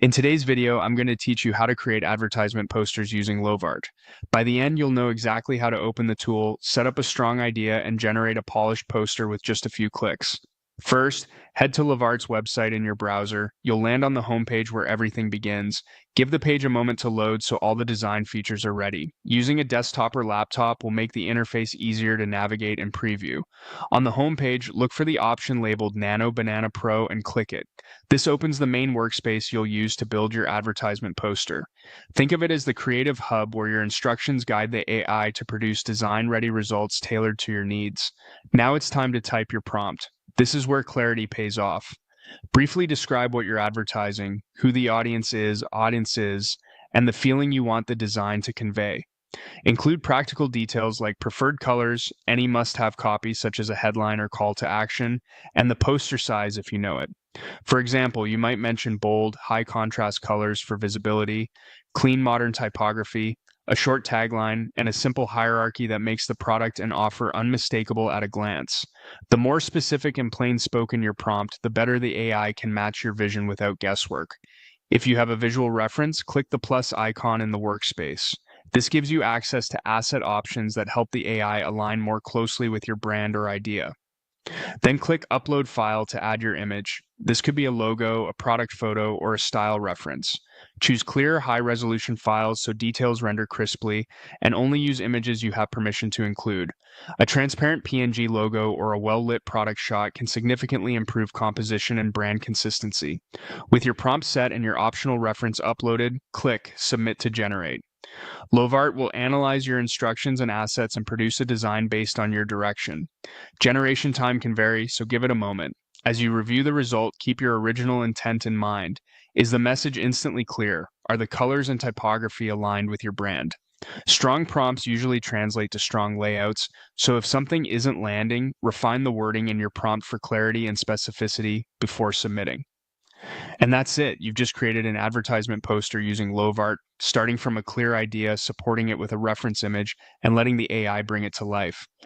In today's video, I'm going to teach you how to create advertisement posters using Lovart. By the end, you'll know exactly how to open the tool, set up a strong idea, and generate a polished poster with just a few clicks. First, head to Lovart's website in your browser. You'll land on the homepage where everything begins. Give the page a moment to load so all the design features are ready. Using a desktop or laptop will make the interface easier to navigate and preview. On the homepage, look for the option labeled Nano Banana Pro and click it. This opens the main workspace you'll use to build your advertisement poster. Think of it as the creative hub where your instructions guide the AI to produce design-ready results tailored to your needs. Now it's time to type your prompt. This is where clarity pays off. Briefly describe what you're advertising, who the audience is, and the feeling you want the design to convey. Include practical details like preferred colors, any must-have copy such as a headline or call to action, and the poster size if you know it. For example, you might mention bold, high contrast colors for visibility, clean modern typography, a short tagline, and a simple hierarchy that makes the product and offer unmistakable at a glance. The more specific and plain spoken your prompt, the better the AI can match your vision without guesswork. If you have a visual reference, click the plus icon in the workspace. This gives you access to asset options that help the AI align more closely with your brand or idea. Then click Upload File to add your image. This could be a logo, a product photo, or a style reference. Choose clear, high-resolution files so details render crisply, and only use images you have permission to include. A transparent PNG logo or a well-lit product shot can significantly improve composition and brand consistency. With your prompt set and your optional reference uploaded, click Submit to generate. Lovart will analyze your instructions and assets and produce a design based on your direction. Generation time can vary, so give it a moment. As you review the result, keep your original intent in mind. Is the message instantly clear? Are the colors and typography aligned with your brand? Strong prompts usually translate to strong layouts, so if something isn't landing, refine the wording in your prompt for clarity and specificity before submitting. And that's it. You've just created an advertisement poster using Lovart, starting from a clear idea, supporting it with a reference image, and letting the AI bring it to life.